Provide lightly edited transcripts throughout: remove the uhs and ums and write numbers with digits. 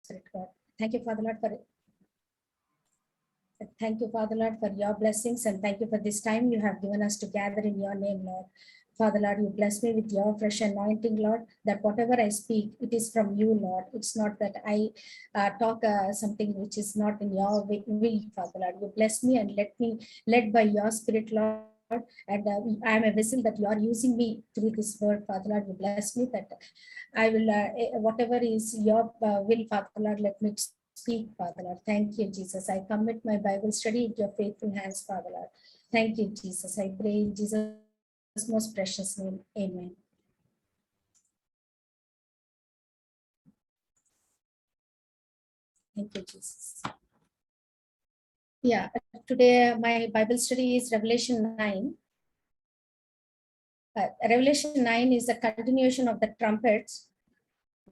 Spirit, God. Thank you, Father Lord, for your blessings, and thank you for this time you have given us to gather in your name, Lord. Father Lord, you bless me with your fresh anointing, Lord, that whatever I speak, it is from you, Lord. It's not that I talk something which is not in your will, Father Lord. You bless me and let me led by your Spirit, Lord. And I am a vessel that you are using me through this word, Father Lord. You bless me that I will, whatever is your will, Father Lord, let me speak, Father Lord. Thank you, Jesus. I commit my Bible study into your faithful hands, Father Lord. Thank you, Jesus. I pray in Jesus' most precious name. Amen. Thank you, Jesus. Yeah, today my Bible study is Revelation 9. Revelation 9 is a continuation of the trumpets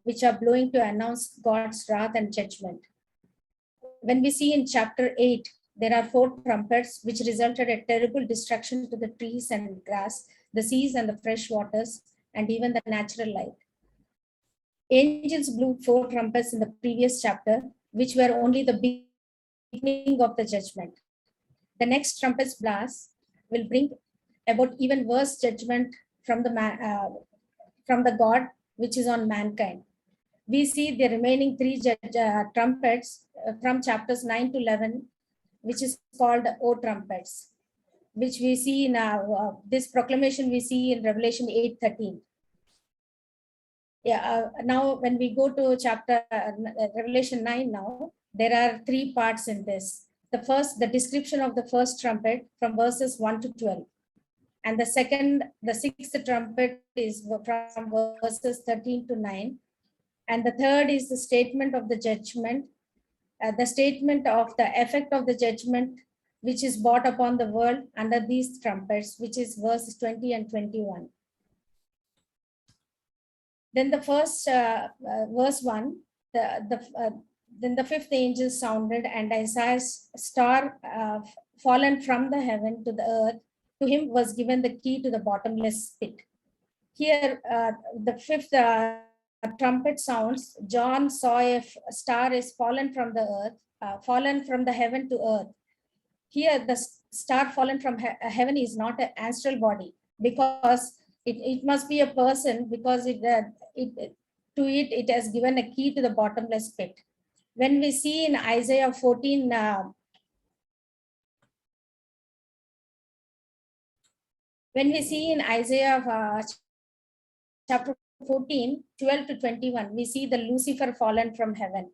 which are blowing to announce God's wrath and judgment. When we see in chapter 8, there are 4 trumpets which resulted a terrible destruction to the trees and grass, the seas and the fresh waters, and even the natural light. Angels blew 4 trumpets in the previous chapter, which were only the beginning of the judgment. The next trumpet's blast will bring about even worse judgment from the God which is on mankind. We see the remaining 3 trumpets from chapters 9 to 11, which is called O trumpets, which we see in this proclamation we see in Revelation 8:13. Yeah, now when we go to chapter Revelation 9 now, there are 3 parts in this. The first, the description of the first trumpet from verses 1 to 12. And the second, the 6th trumpet is from verses 13 to 9. And the third is the statement of the judgment, the statement of the effect of the judgment, which is brought upon the world under these trumpets, which is verses 20 and 21. Then the first verse 1, then the 5th angel sounded, and I saw a star fallen from the heaven to the earth. To him was given the key to the bottomless pit. Here, the 5th trumpet sounds. John saw a star is fallen from the earth, fallen from the heaven to earth. Here, the star fallen from heaven is not an astral body, because it must be a person, because it has given a key to the bottomless pit. When we see in Isaiah 14, when we see in Isaiah chapter 14, 12 to 21, we see the Lucifer fallen from heaven.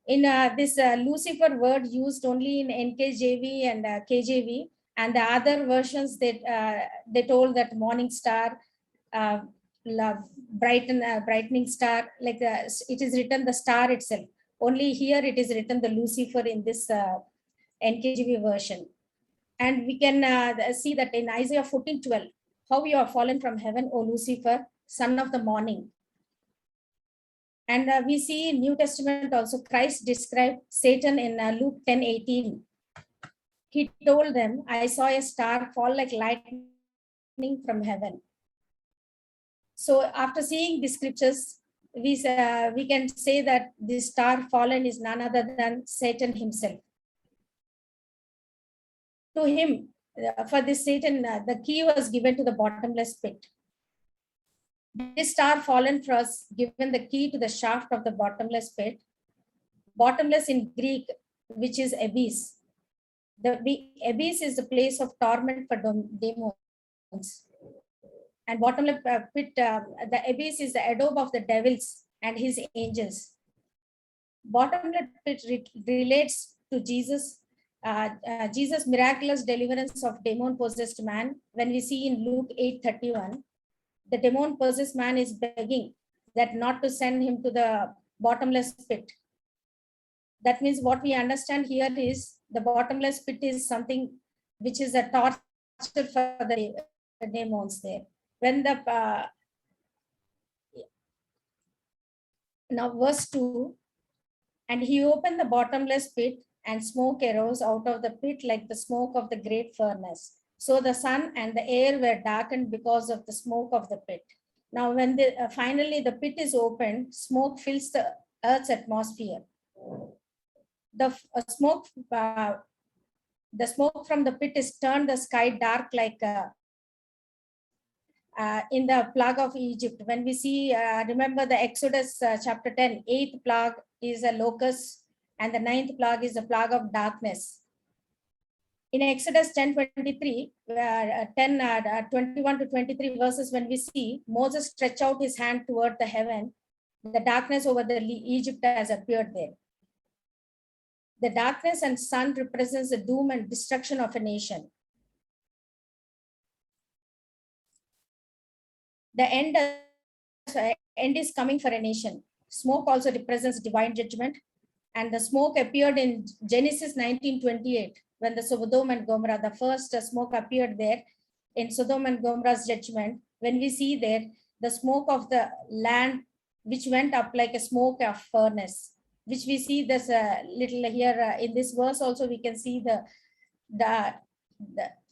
In this Lucifer word used only in NKJV and KJV, and the other versions they told that morning star, brightening star, like it is written the star itself. Only here it is written the Lucifer in this NKJV version. And we can see that in Isaiah 14:12, how you are fallen from heaven, O Lucifer, son of the morning. And we see in New Testament also Christ described Satan in Luke 10:18. He told them, I saw a star fall like lightning from heaven. So after seeing the scriptures, we can say that this star fallen is none other than Satan himself. To him, for this Satan, the key was given to the bottomless pit. This star fallen was given the key to the shaft of the bottomless pit. Bottomless in Greek, which is abyss. The abyss is the place of torment for demons. And bottomless pit, the abyss is the abode of the devils and his angels. Bottomless pit relates to Jesus' miraculous deliverance of demon-possessed man. When we see in Luke 8:31, the demon-possessed man is begging that not to send him to the bottomless pit. That means what we understand here is the bottomless pit is something which is a torture for the demons there. When the now verse 2, and he opened the bottomless pit, and smoke arose out of the pit like the smoke of the great furnace. So the sun and the air were darkened because of the smoke of the pit. Now when finally the pit is opened, smoke fills the earth's atmosphere. The smoke from the pit is turned the sky dark like in the plague of Egypt. When we see, remember the Exodus chapter 10, 8th plague is a locust and the 9th plague is a plague of darkness. In Exodus 10:23, 21 to 23 verses, when we see Moses stretch out his hand toward the heaven, the darkness over the Egypt has appeared there. The darkness and sun represents the doom and destruction of a nation. The end is coming for a nation. Smoke also represents divine judgment. And the smoke appeared in Genesis 19:28, when the Sodom and Gomorrah, the first smoke appeared there in Sodom and Gomorrah's judgment. When we see there, the smoke of the land, which went up like a smoke of furnace, which we see this little here in this verse also, we can see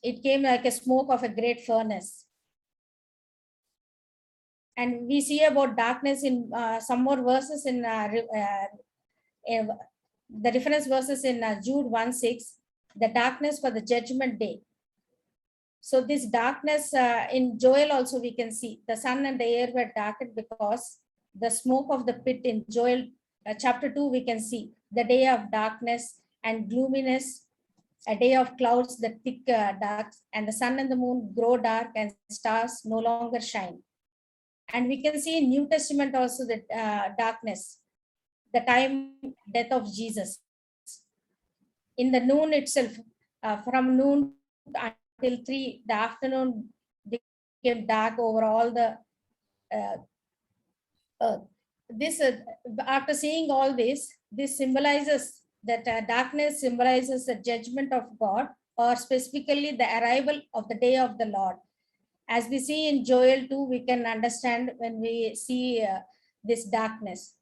it came like a smoke of a great furnace. And we see about darkness in some more verses in the reference verses in Jude 1:6, the darkness for the judgment day. So this darkness in Joel also we can see the sun and the air were darkened because the smoke of the pit. In Joel chapter 2 we can see the day of darkness and gloominess, a day of clouds, the thick dark, and the sun and the moon grow dark and stars no longer shine. And we can see in New Testament also the darkness, the time death of Jesus. In the noon itself, from noon until 3, the afternoon became dark over all the earth. This after seeing all this symbolizes that darkness symbolizes the judgment of God, or specifically the arrival of the day of the Lord. As we see in Joel 2, we can understand when we see this darkness.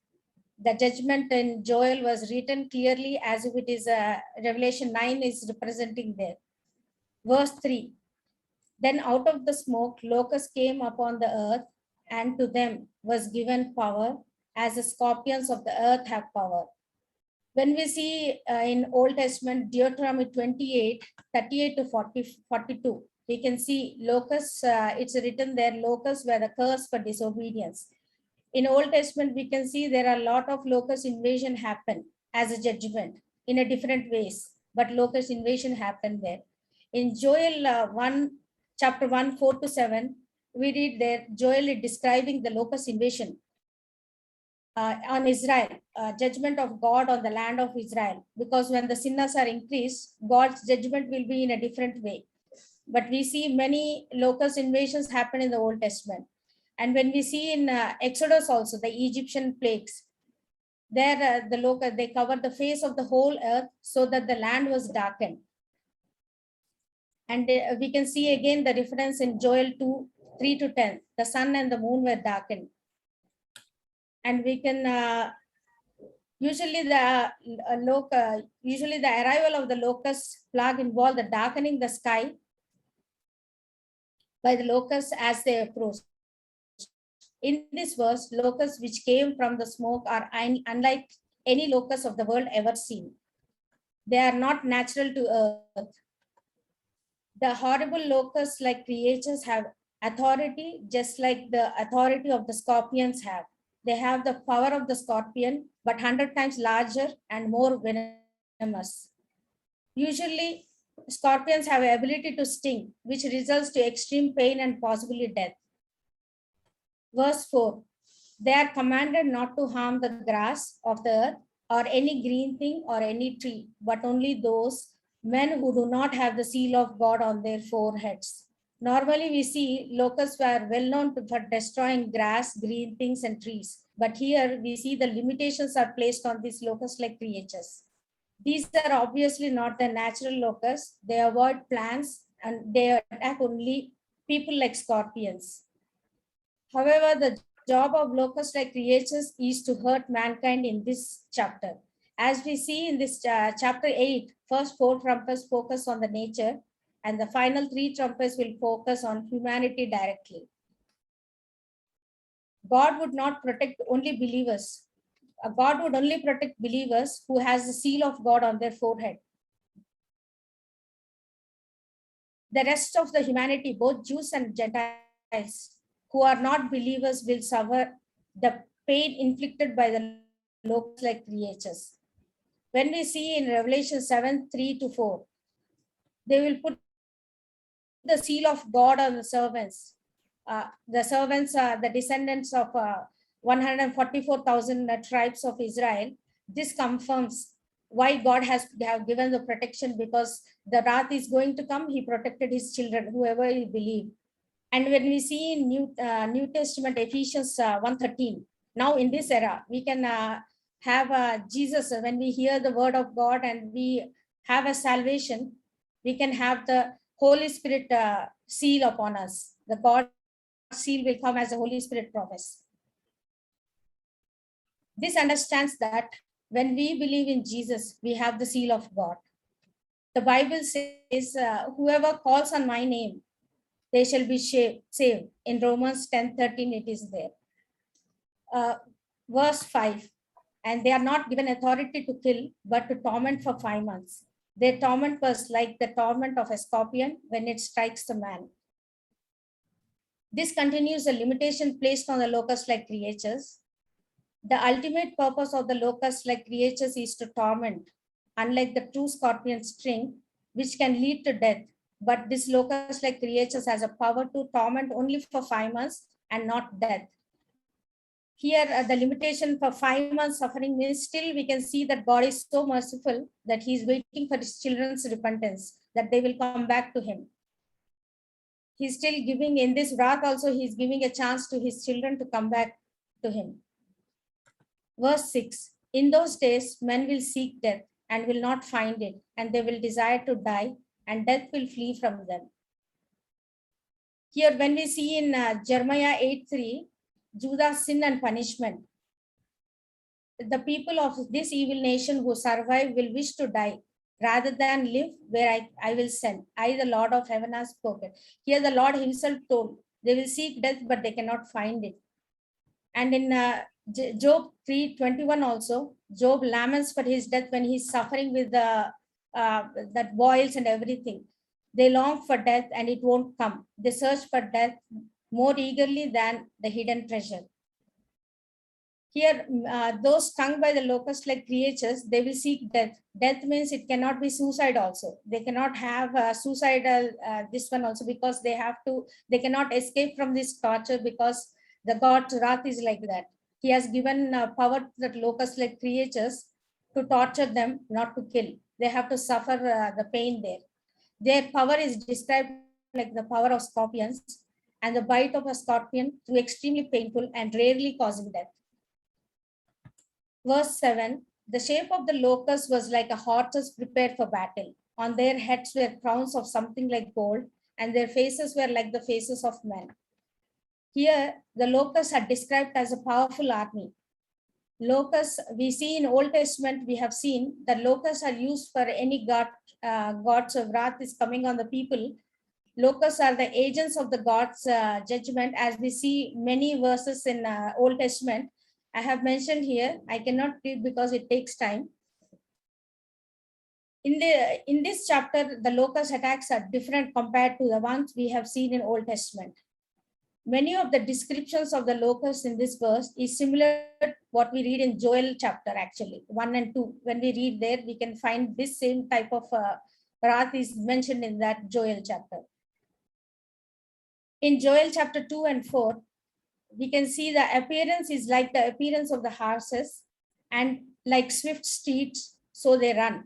The judgment in Joel was written clearly as if it is Revelation 9 is representing there. Verse 3, then out of the smoke locusts came upon the earth, and to them was given power as the scorpions of the earth have power. When we see in Old Testament, Deuteronomy 28, 38 to 42, we can see locusts, it's written there, locusts were the curse for disobedience. In Old Testament, we can see there are a lot of locust invasion happen as a judgment in a different ways, but locust invasion happened there. In Joel 1, chapter 1, 4 to 7, we read there, Joel is describing the locust invasion on Israel, judgment of God on the land of Israel, because when the sinners are increased, God's judgment will be in a different way. But we see many locust invasions happen in the Old Testament. And when we see in Exodus also, the Egyptian plagues, there they covered the face of the whole earth so that the land was darkened. And we can see again the reference in Joel 2, 3 to 10, the sun and the moon were darkened. And we can, usually the arrival of the locust plague involved the darkening the sky by the locusts as they approach. In this verse, locusts which came from the smoke are unlike any locust of the world ever seen. They are not natural to earth. The horrible locusts like creatures have authority, just like the authority of the scorpions have. They have the power of the scorpion, but 100 times larger and more venomous. Usually, scorpions have the ability to sting, which results to extreme pain and possibly death. Verse 4, they are commanded not to harm the grass of the earth or any green thing or any tree, but only those men who do not have the seal of God on their foreheads. Normally, we see locusts were well known for destroying grass, green things, and trees. But here we see the limitations are placed on these locust-like creatures. These are obviously not the natural locusts. They avoid plants and they attack only people like scorpions. However, the job of locust-like creatures is to hurt mankind in this chapter. As we see in this chapter 8, first 4 trumpets focus on the nature, and the final 3 trumpets will focus on humanity directly. God would not protect only believers. God would only protect believers who has the seal of God on their forehead. The rest of the humanity, both Jews and Gentiles, who are not believers, will suffer the pain inflicted by the locusts like creatures. When we see in Revelation 7:3-4, they will put the seal of God on the servants. The servants are the descendants of 144,000 tribes of Israel. This confirms why God has have given the protection, because the wrath is going to come. He protected his children, whoever he believed. And when we see in New Testament, Ephesians 1:13, now in this era, we can have Jesus. When we hear the word of God and we have a salvation, we can have the Holy Spirit seal upon us. The God seal will come as the Holy Spirit promise. This understands that when we believe in Jesus, we have the seal of God. The Bible says, whoever calls on my name, they shall be saved. In Romans 10:13, it is there. Verse 5, and they are not given authority to kill, but to torment for 5 months. Their torment was like the torment of a scorpion when it strikes the man. This continues the limitation placed on the locust-like creatures. The ultimate purpose of the locust-like creatures is to torment, unlike the true scorpion sting, which can lead to death. But this locust-like creatures has a power to torment only for 5 months and not death. Here, the limitation for 5 months suffering means still we can see that God is so merciful that he is waiting for his children's repentance, that they will come back to him. He's still giving, in this wrath also, he's giving a chance to his children to come back to him. Verse 6, in those days, men will seek death and will not find it, and they will desire to die, and death will flee from them. Here, when we see in Jeremiah 8:3, Judah's sin and punishment, the people of this evil nation who survive will wish to die rather than live where I will send. I, the Lord of heaven, has spoken. Here, the Lord himself told, they will seek death, but they cannot find it. And in Job 3:21 also, Job laments for his death when he's suffering with that boils and everything. They long for death and it won't come. They search for death more eagerly than the hidden treasure. Here, those stung by the locust-like creatures, they will seek death. Death means it cannot be suicide also. They cannot have suicidal, this one also, because they cannot escape from this torture, because the God's wrath is like that. He has given power to the locust-like creatures to torture them, not to kill. They have to suffer the pain there. Their power is described like the power of scorpions, and the bite of a scorpion to extremely painful and rarely causing death. Verse 7, the shape of the locust was like a horses prepared for battle. On their heads were crowns of something like gold, and their faces were like the faces of men. Here, the locusts are described as a powerful army. Locusts, we see in Old Testament, we have seen that locusts are used for any gods of wrath is coming on the people. Locusts are the agents of the God's judgment, as we see many verses in Old Testament. I have mentioned here, I cannot read because it takes time. In this chapter, the locust attacks are different compared to the ones we have seen in Old Testament. Many of the descriptions of the locusts in this verse is similar to what we read in Joel chapter, actually, 1 and 2. When we read there, we can find this same type of wrath is mentioned in that Joel chapter. In Joel chapter 2 and 4, we can see the appearance is like the appearance of the horses, and like swift steeds, so they run.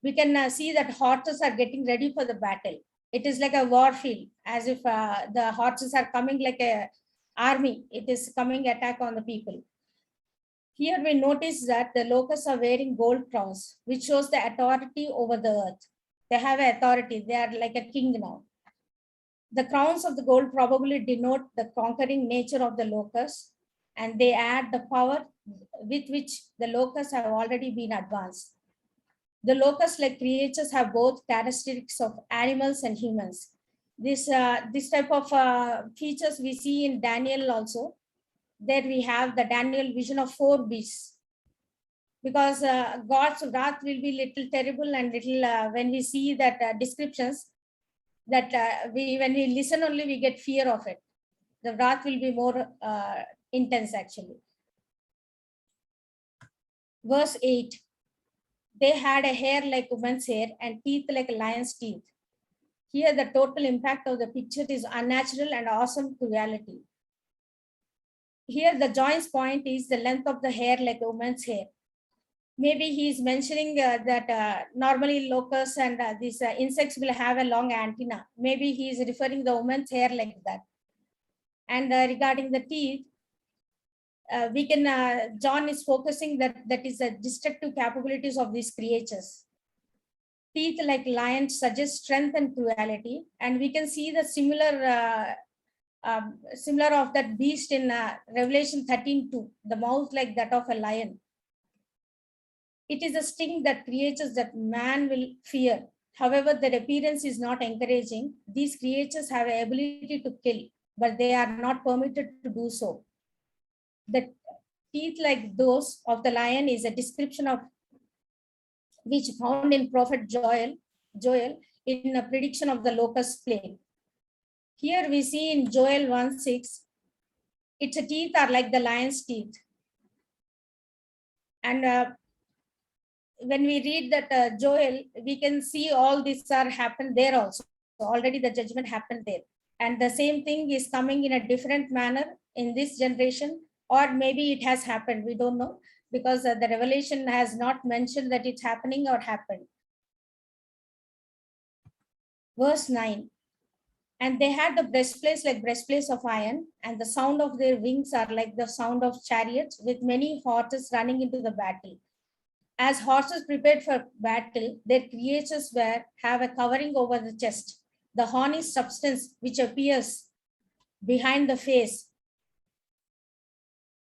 We can see that horses are getting ready for the battle. It is like a war field, as if the horses are coming like a army. It is coming attack on the people. Here we notice that the locusts are wearing gold crowns, which shows the authority over the earth. They have authority. They are like a king now. The crowns of the gold probably denote the conquering nature of the locusts, and they add the power with which the locusts have already been advanced. The locust-like creatures have both characteristics of animals and humans. This type of features we see in Daniel also. There we have the Daniel vision of 4 beasts. because God's wrath will be little terrible and little, when we see that descriptions, that when we listen only, we get fear of it. The wrath will be more intense actually. Verse 8, they had a hair like woman's hair and teeth like a lion's teeth. Here, the total impact of the picture is unnatural and awesome to reality. Here, the John's point is the length of the hair like a woman's hair. Maybe he is mentioning that normally locusts and these insects will have a long antenna. Maybe he is referring the woman's hair like that. And regarding the teeth, we can, John is focusing that is the destructive capabilities of these creatures. Teeth like lions suggest strength and cruelty, and we can see the similar of that beast in Revelation 13:2, the mouth like that of a lion. It is a sting that creatures that man will fear. However, their appearance is not encouraging. These creatures have an ability to kill, but they are not permitted to do so. The teeth like those of the lion is a description of which found in Prophet Joel in a prediction of the locust plague. Here we see in Joel 1:6, its teeth are like the lion's teeth. And when we read that Joel, we can see all these are happened there also. So already the judgment happened there. And the same thing is coming in a different manner in this generation, or maybe it has happened, we don't know, because the Revelation has not mentioned that it's happening or happened. Verse 9, and they had the breastplates like breastplates of iron, and the sound of their wings are like the sound of chariots with many horses running into the battle. As horses prepared for battle, their creatures have a covering over the chest. The horny substance which appears behind the face.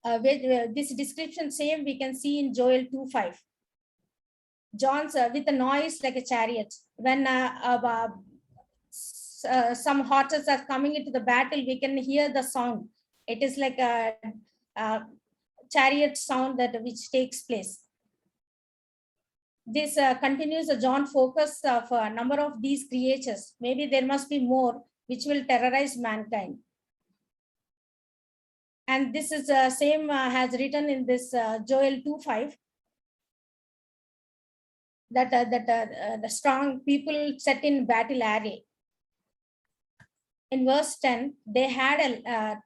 This description same we can see in Joel 2:5. John's with a noise like a chariot. When some horses are coming into the battle, we can hear the sound. It is like a chariot sound that which takes place. This continues the John focus of a number of these creatures. Maybe there must be more which will terrorize mankind. And this is same has written in this Joel 2:5 that the strong people set in battle array. In verse 10, they had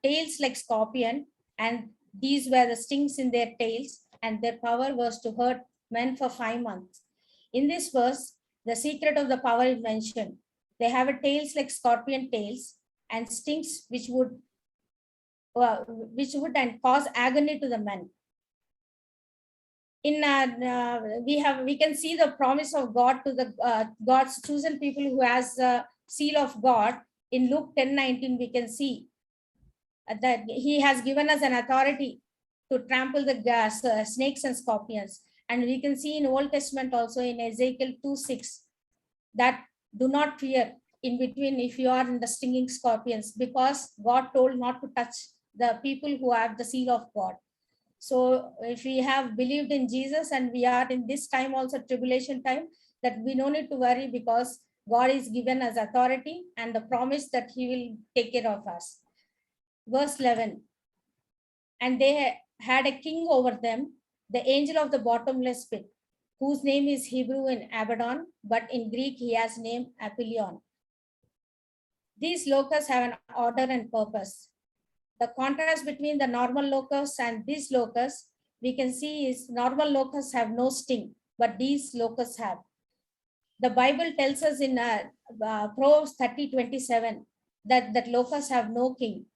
tails like scorpion, and these were the stings in their tails, and their power was to hurt men for 5 months. In this verse, the secret of the power is mentioned. They have a tails like scorpion tails and stings which would and cause agony to the men. In we can see the promise of God to the God's chosen people who has the seal of God. In Luke 10:19, we can see that he has given us an authority to trample the snakes and scorpions. And we can see in Old Testament also in Ezekiel 2:6 that do not fear in between if you are in the stinging scorpions, because God told not to touch the people who have the seal of God. So if we have believed in Jesus and we are in this time also tribulation time, that we no need to worry, because God is given us authority and the promise that he will take care of us. Verse 11, and they had a king over them, the angel of the bottomless pit, whose name is Hebrew in Abaddon, but in Greek he has name Apollyon. These locusts have an order and purpose. The contrast between the normal locusts and these locusts, we can see is normal locusts have no sting, but these locusts have. The Bible tells us in Proverbs 30:27 that locusts have no king,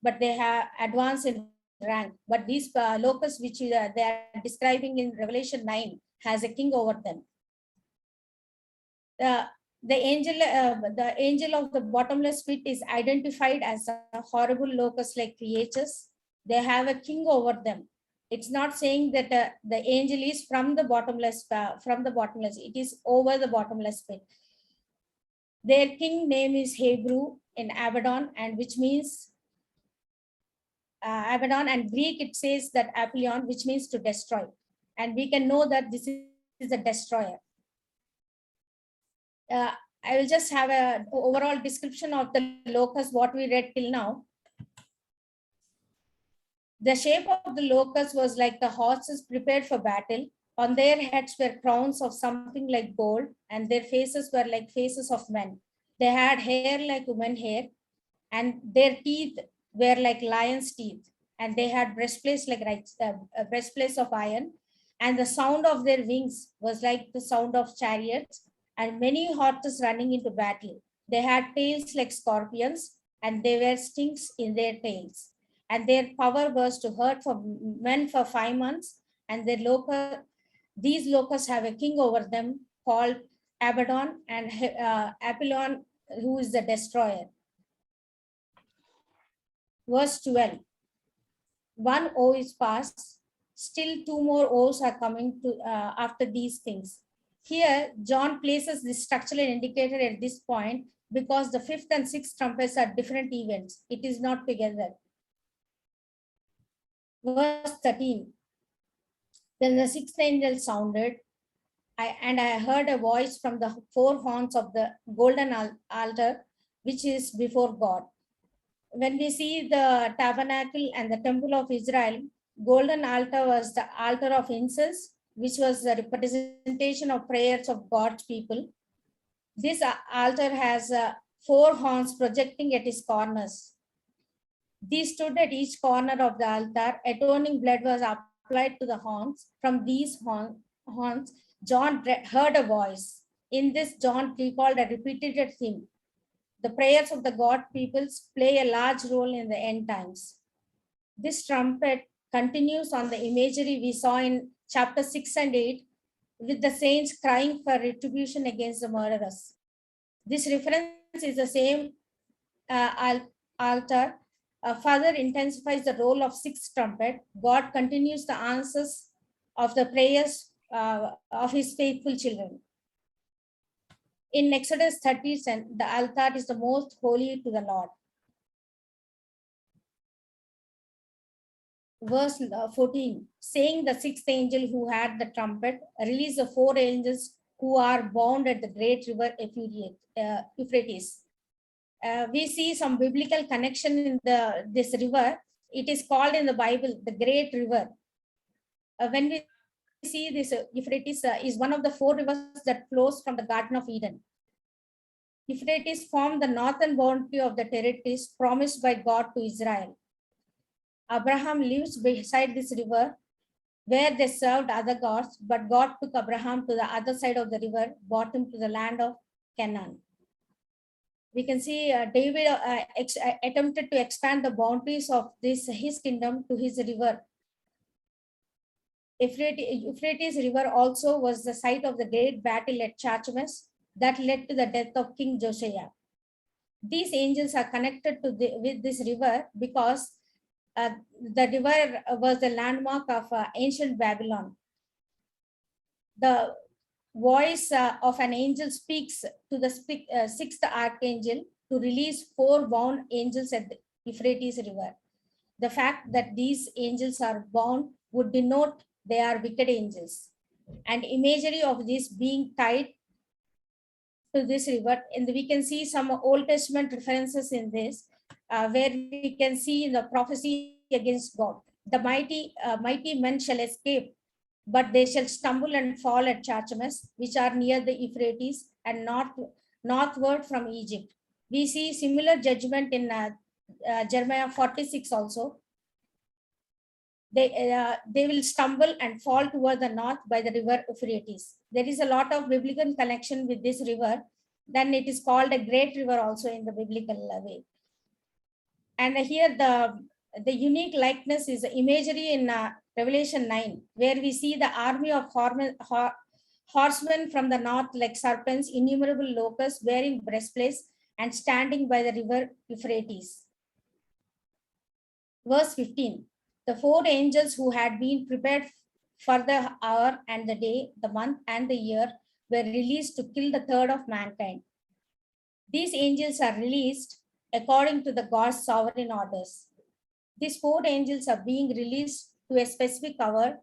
but they have advanced in rank. But these locusts which they are describing in Revelation 9 has a king over them. The angel of the bottomless pit is identified as a horrible locust-like creatures. They have a king over them. It's not saying that the angel is from the bottomless. It is over the bottomless pit. Their king name is Hebrew in Abaddon, and which means Abaddon, and Greek it says that Apollyon, which means to destroy. and we can know that this is a destroyer. I will just have a overall description of the locust, what we read till now. The shape of the locust was like the horses prepared for battle. On their heads were crowns of something like gold, and their faces were like faces of men. They had hair like women hair, and their teeth were like lion's teeth, and they had breastplates like breastplates of iron, and the sound of their wings was like the sound of chariots, and many horses running into battle. They had tails like scorpions, and they were stings in their tails, and their power was to hurt for men for 5 months. And these locusts have a king over them called Abaddon, and Apollyon, who is the destroyer. Verse 12. One O is past, still two more O's are coming to after these things. Here, John places this structural indicator at this point because the fifth and sixth trumpets are different events. It is not together. Verse 13. Then the sixth angel sounded, and I heard a voice from the four horns of the golden altar, which is before God. When we see the tabernacle and the temple of Israel, golden altar was the altar of incense, which was the representation of prayers of God's people. This altar has four horns projecting at its corners. These stood at each corner of the altar. Atoning blood was applied to the horns. From these horns, John heard a voice. In this, John recalled a repeated theme. The prayers of the God peoples play a large role in the end times. This trumpet continues on the imagery we saw in chapter 6 and 8, with the saints crying for retribution against the murderers. This reference is the same altar. Further intensifies the role of sixth trumpet. God continues the answers of the prayers of his faithful children. In Exodus 30, the altar is the most holy to the Lord. Verse 14, saying the sixth angel who had the trumpet, released the four angels who are bound at the great river Euphrates. We see some biblical connection in this river. It is called in the Bible the Great River. When we see this, Euphrates is one of the four rivers that flows from the Garden of Eden. Euphrates formed the northern boundary of the territories promised by God to Israel. Abraham lives beside this river where they served other gods, but God took Abraham to the other side of the river, brought him to the land of Canaan. We can see David attempted to expand the boundaries of his kingdom to his river. Euphrates River also was the site of the great battle at Carchemish that led to the death of King Josiah. These angels are connected with this river because the river was the landmark of ancient Babylon. The voice of an angel speaks to the sixth archangel to release four bound angels at the Euphrates River. The fact that these angels are bound would denote they are wicked angels. And imagery of this being tied to this river, and we can see some Old Testament references in this, where we can see the prophecy against God. The mighty men shall escape, but they shall stumble and fall at Carchemish, which are near the Euphrates and northward from Egypt. We see similar judgment in Jeremiah 46 also. They will stumble and fall toward the north by the river Euphrates. There is a lot of biblical connection with this river. Then it is called a great river also in the biblical way. And here the unique likeness is the imagery in Revelation 9, where we see the army of horsemen from the north like serpents, innumerable locusts wearing breastplates and standing by the river Euphrates. Verse 15. The four angels who had been prepared for the hour and the day, the month and the year were released to kill the third of mankind. These angels are released according to the God's sovereign orders. These four angels are being released to a specific hour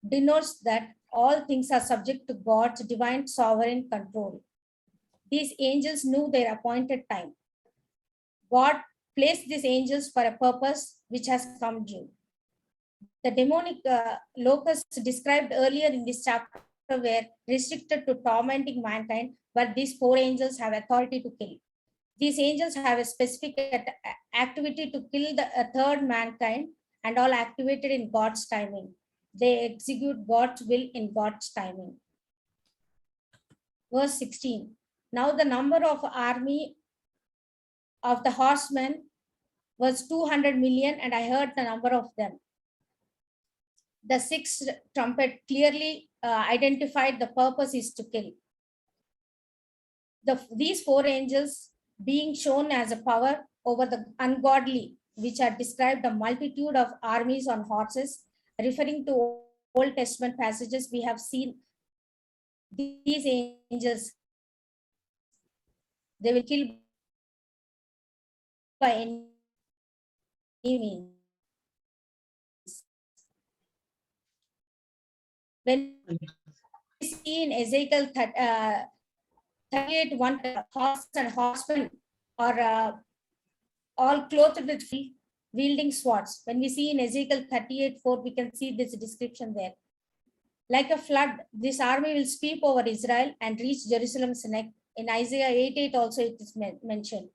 denotes that all things are subject to God's divine sovereign control. These angels knew their appointed time. God placed these angels for a purpose which has come due. The demonic locusts described earlier in this chapter were restricted to tormenting mankind, but these four angels have authority to kill. These angels have a specific activity to kill the third mankind and all activated in God's timing. They execute God's will in God's timing. Verse 16. Now the number of army of the horsemen was 200 million, and I heard the number of them. The sixth trumpet clearly identified the purpose is to kill. These four angels being shown as a power over the ungodly, which are described a multitude of armies on horses, referring to Old Testament passages. We have seen these angels, they will kill by any means. When we see in Ezekiel 38, one horse and horsemen are all clothed with wielding swords. When we see in Ezekiel 38:4, we can see this description there. Like a flood, this army will sweep over Israel and reach Jerusalem's neck. In Isaiah 8:8 also it is mentioned.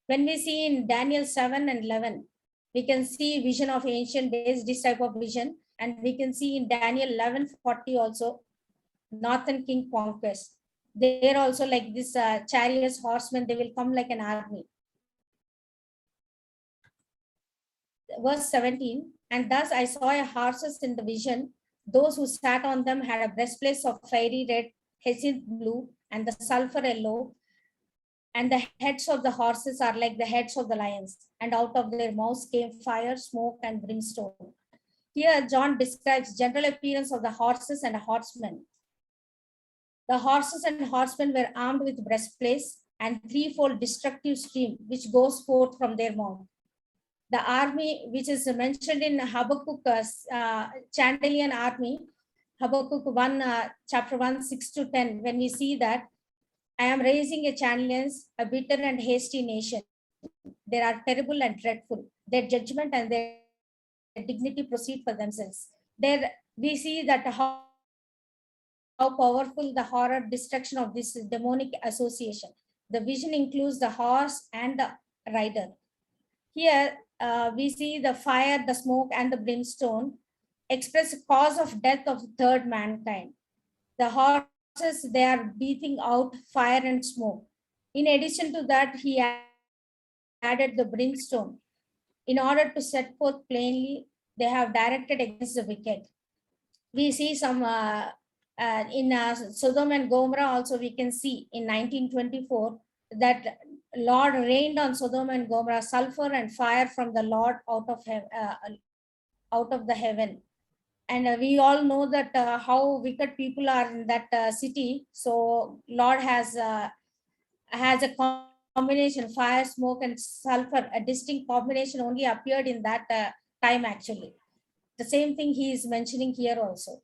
When we see in Daniel 7 and 11, we can see vision of ancient days, this type of vision. And we can see in Daniel 11:40 also, northern king conquest. They're also like this chariots, horsemen, they will come like an army. Verse 17, and thus I saw a horses in the vision. Those who sat on them had a breastplate of fiery red, hyacinth blue, and the sulfur yellow. And the heads of the horses are like the heads of the lions, and out of their mouths came fire, smoke, and brimstone. Here, John describes general appearance of the horses and horsemen. The horses and horsemen were armed with breastplates and threefold destructive stream, which goes forth from their mouth. The army, which is mentioned in Habakkuk, Chandelian army, Habakkuk 1, chapter 1, 6-10, when we see that, I am raising a Chandelians, a bitter and hasty nation. They are terrible and dreadful. Their judgment and their dignity proceed for themselves. There we see that how powerful the horror destruction of this demonic association. The vision includes the horse and the rider. Here we see the fire, the smoke, and the brimstone express cause of death of third mankind. The horses, they are breathing out fire and smoke. In addition to that, he added the brimstone. In order to set forth plainly, they have directed against the wicked. We see some in Sodom and Gomorrah also, we can see in 1924 that Lord rained on Sodom and Gomorrah sulfur and fire from the Lord out of the heaven. And we all know that how wicked people are in that city. So Lord has a combination, fire, smoke, and sulfur. A distinct combination only appeared in that time actually. The same thing he is mentioning here also.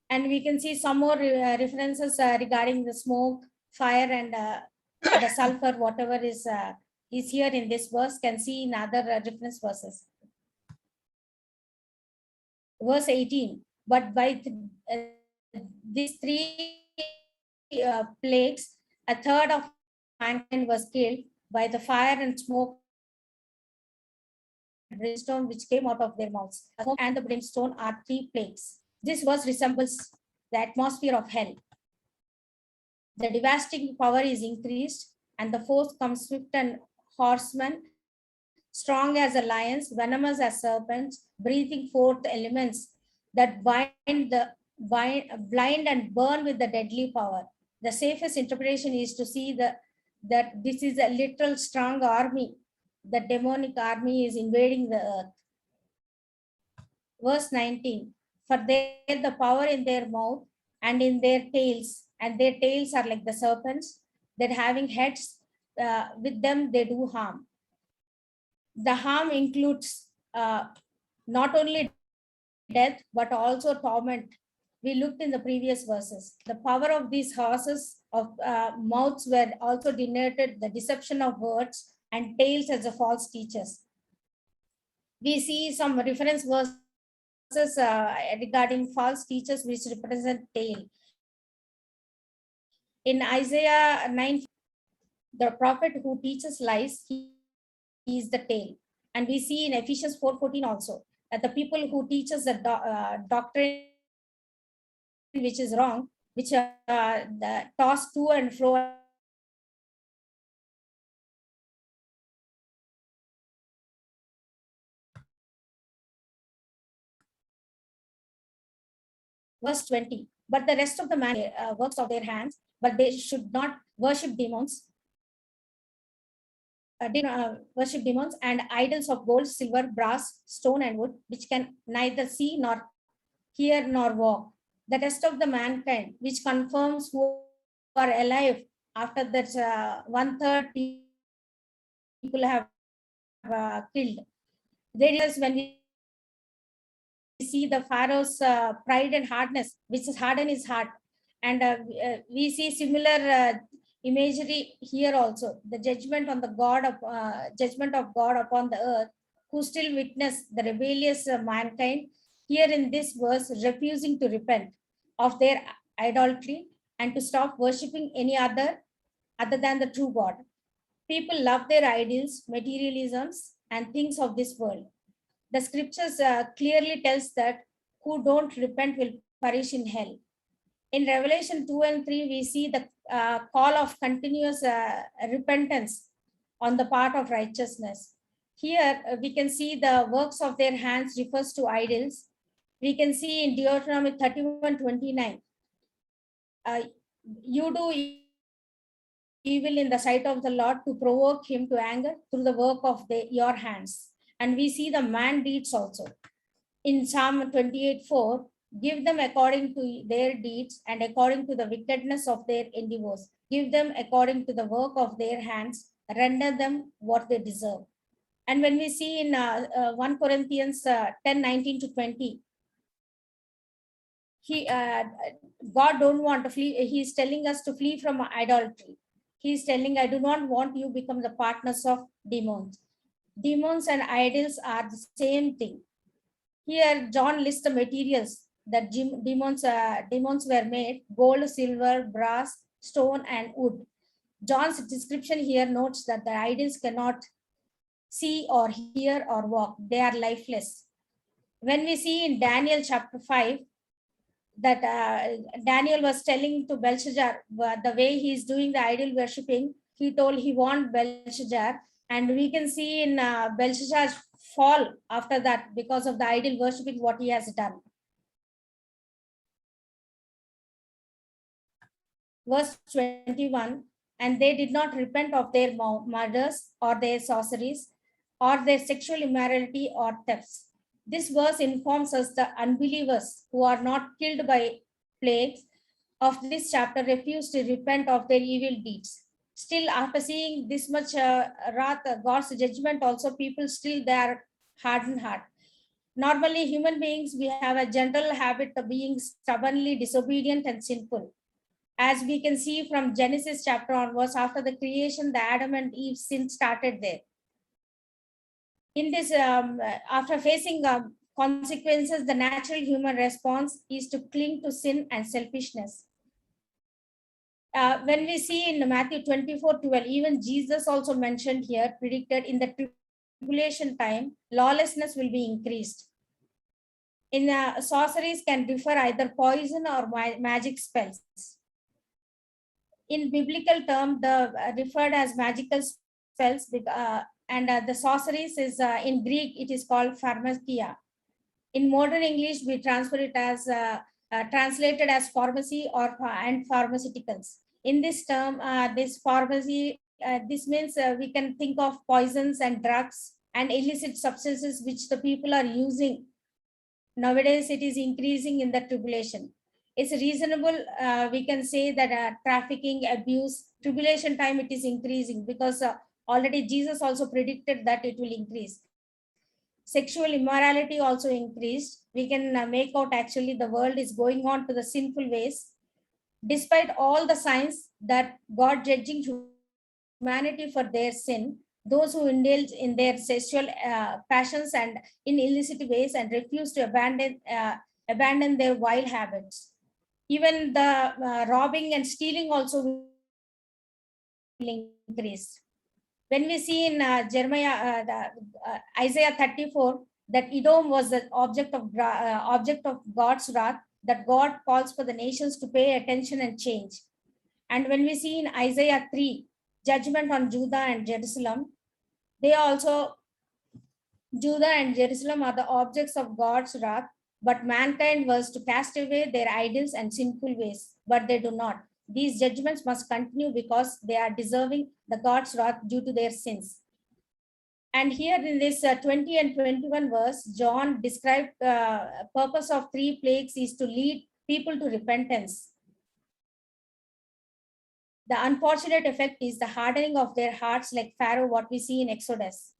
And we can see some more references regarding the smoke, fire, and the sulfur, whatever is here in this verse, can see in other reference verses. Verse 18, but by these three plagues, a third of mankind was killed by the fire and smoke and brimstone which came out of their mouths. The smoke and the brimstone are three plagues. This verse resembles the atmosphere of hell. The devastating power is increased, and the fourth comes swift and horsemen, strong as a lions, venomous as serpents, breathing forth elements that blind and burn with the deadly power. The safest interpretation is to see that this is a literal strong army. The demonic army is invading the earth. Verse 19, for they have the power in their mouth and in their tails, and their tails are like the serpents, that having heads, with them they do harm. The harm includes not only death, but also torment. We looked in the previous verses. The power of these horses of mouths were also denoted the deception of words and tails as a false teachers. We see some reference verses regarding false teachers which represent tail. In Isaiah 9, the prophet who teaches lies, he is the tail. And we see in Ephesians 4:14 also that the people who teaches the doctrine which is wrong, which tossed to and fro. Verse 20. But the rest of the man works of their hands, but they should not worship demons. Worship demons and idols of gold, silver, brass, stone, and wood, which can neither see nor hear nor walk. The rest of the mankind, which confirms who are alive after that 1/3 people have killed. There is when we see the Pharaoh's pride and hardness, which is hardened his heart. And we see similar imagery here also. The judgment on the judgment of God upon the earth, who still witness the rebellious mankind. Here in this verse, refusing to repent of their idolatry and to stop worshipping any other than the true God. People love their idols, materialisms, and things of this world. The scriptures clearly tells that who don't repent will perish in hell. In Revelation 2 and 3, we see the call of continuous repentance on the part of righteousness. Here we can see the works of their hands refers to idols. We can see in Deuteronomy 31:29, you do evil in the sight of the Lord to provoke him to anger through the work of your hands. And we see the man deeds also. In Psalm 28:4, give them according to their deeds and according to the wickedness of their endeavors. Give them according to the work of their hands, render them what they deserve. And when we see in 1 Corinthians 10:19-20, God don't want to flee. He's telling us to flee from idolatry. He's telling, I do not want you become the partners of demons. Demons and idols are the same thing. Here, John lists the materials that demons were made: gold, silver, brass, stone, and wood. John's description here notes that the idols cannot see or hear or walk. They are lifeless. When we see in Daniel chapter 5, that Daniel was telling to Belshazzar the way he is doing the idol worshipping, he told he want Belshazzar. And we can see in Belshazzar's fall after that because of the idol worshipping what he has done. Verse 21, and they did not repent of their murders or their sorceries or their sexual immorality or thefts. This verse informs us the unbelievers who are not killed by plagues of this chapter refuse to repent of their evil deeds. Still, after seeing this much wrath, God's judgment, also people still they are hardened heart. Normally, human beings, we have a general habit of being stubbornly disobedient and sinful. As we can see from Genesis chapter onwards, after the creation, the Adam and Eve sin started there. In this, after facing consequences, the natural human response is to cling to sin and selfishness. When we see in Matthew 24:12, even Jesus also mentioned here, predicted in the tribulation time, lawlessness will be increased. In sorceries can differ either poison or magic spells. In biblical term, the referred as magical spells, and the sorceries is in Greek, it is called pharmakia. In modern English, we transfer it as translated as pharmacy and pharmaceuticals. In this term, this pharmacy, this means we can think of poisons and drugs and illicit substances which the people are using. Nowadays, it is increasing in the tribulation. It's reasonable, we can say that trafficking, abuse, tribulation time, it is increasing because already Jesus also predicted that it will increase. Sexual immorality also increased. We can make out actually the world is going on to the sinful ways. Despite all the signs that God judging humanity for their sin, those who indulge in their sexual passions and in illicit ways and refuse to abandon their vile habits. Even the robbing and stealing also will increase. When we see in Isaiah 34, that Edom was the object of God's wrath, that God calls for the nations to pay attention and change. And when we see in Isaiah 3, judgment on Judah and Jerusalem, they also, Judah and Jerusalem are the objects of God's wrath, but mankind was to cast away their idols and sinful ways, but they do not. These judgments must continue because they are deserving the God's wrath due to their sins. And here in this 20 and 21 verse, John described purpose of 3 plagues is to lead people to repentance. The unfortunate effect is the hardening of their hearts like Pharaoh, what we see in Exodus.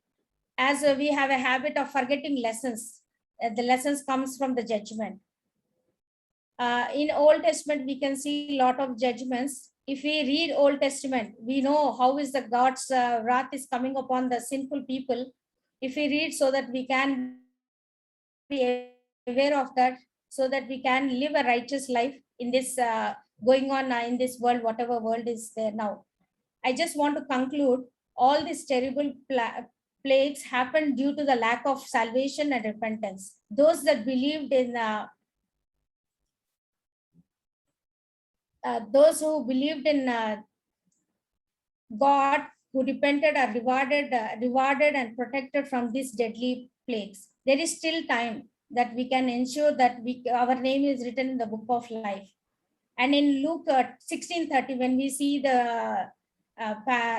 As we have a habit of forgetting lessons, the lessons comes from the judgment. In Old Testament, we can see a lot of judgments. If we read Old Testament, we know how is the God's wrath is coming upon the sinful people. If we read so that we can be aware of that, so that we can live a righteous life in this going on in this world, whatever world is there now. I just want to conclude all these terrible plagues happened due to the lack of salvation and repentance. Those that believed in those who believed in God, who repented, are rewarded and protected from these deadly plagues. There is still time that we can ensure that our name is written in the book of life. And in Luke 16:30, when we see the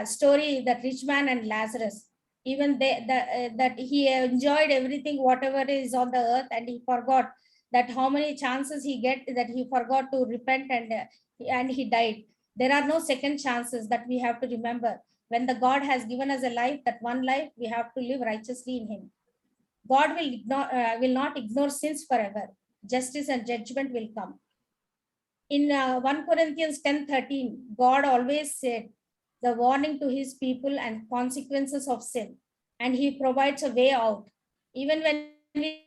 story, that rich man and Lazarus, even that he enjoyed everything, whatever is on the earth, and he forgot that how many chances he get, that he forgot to repent, and he died. There are no second chances, that we have to remember. When the God has given us a life, that one life, we have to live righteously in him. God will not ignore sins forever. Justice and judgment will come. In 1 Corinthians 10:13, God always said the warning to his people and consequences of sin, and he provides a way out. Even when we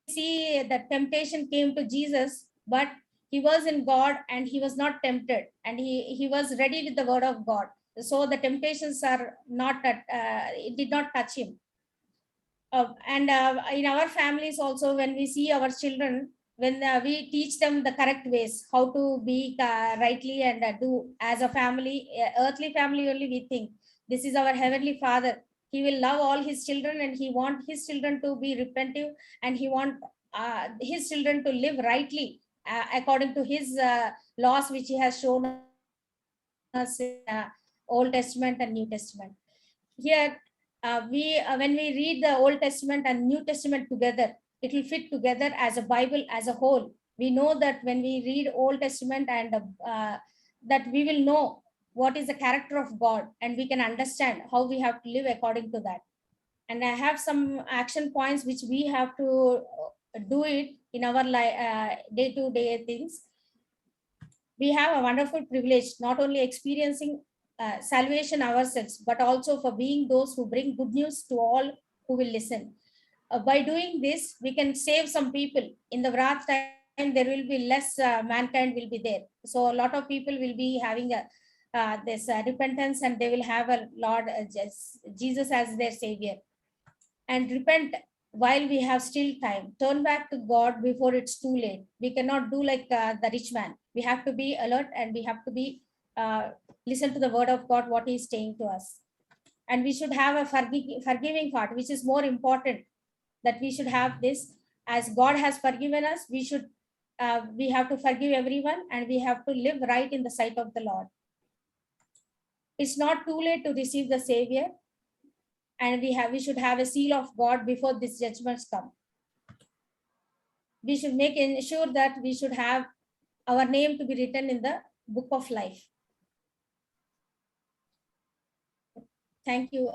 see that temptation came to Jesus, but he was in God and he was not tempted, and he was ready with the word of God. So the temptations are not that it did not touch him. And in our families also, when we see our children, when we teach them the correct ways, how to be rightly and do as a family, earthly family only, we think this is our heavenly Father. He will love all his children, and he want his children to be repentive, and he want his children to live rightly according to his laws, which he has shown us in Old Testament and New Testament. Here when we read the Old Testament and New Testament together, it will fit together as a Bible as a whole. We know that when we read Old Testament, and that we will know what is the character of God, and we can understand how we have to live according to that. And I have some action points which we have to do it in our day-to-day things. We have a wonderful privilege, not only experiencing salvation ourselves, but also for being those who bring good news to all who will listen. By doing this, we can save some people. In the wrath time, there will be less mankind will be there. So a lot of people will be having this repentance, and they will have a Lord Jesus as their savior. And repent while we have still time. Turn back to God before it's too late. We cannot do like the rich man. We have to be alert, and we have to be listen to the word of God, what he is saying to us. And we should have a forgiving heart, which is more important, that we should have this. As God has forgiven us, we have to forgive everyone, and we have to live right in the sight of the Lord. It's not too late to receive the Savior, and we should have a seal of God before these judgments come. We should make ensure that we should have our name to be written in the book of life. Thank you.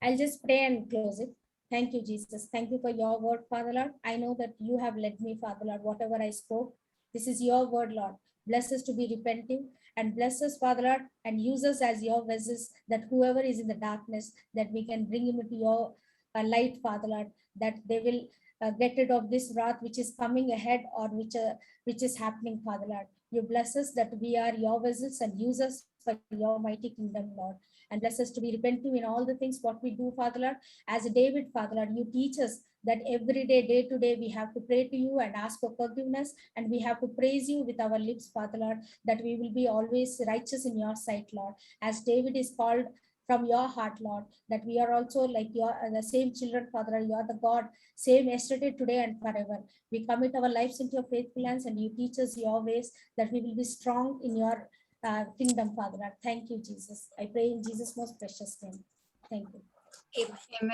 I'll just pray and close it. Thank you, Jesus. Thank you for your word, Father Lord. I know that you have led me, Father Lord, whatever I spoke. This is your word, Lord. Bless us to be repenting and bless us, Father Lord, and use us as your vessels, that whoever is in the darkness, that we can bring him into your light, Father Lord, that they will get rid of this wrath which is coming ahead or which is happening, Father Lord. You bless us that we are your vessels and use us for your mighty kingdom, Lord. And bless us to be repenting in all the things what we do, Father Lord. As David, Father Lord, you teach us that every day, day to day, we have to pray to you and ask for forgiveness, and we have to praise you with our lips, Father Lord, that we will be always righteous in your sight, Lord. As David is called from your heart, Lord, that we are also like your the same children, Father Lord. You are the God, same yesterday, today, and forever. We commit our lives into your faithful hands, and you teach us your ways, that we will be strong in your kingdom, Father Lord. Thank you, Jesus. I pray in Jesus' most precious name. Thank you. Amen.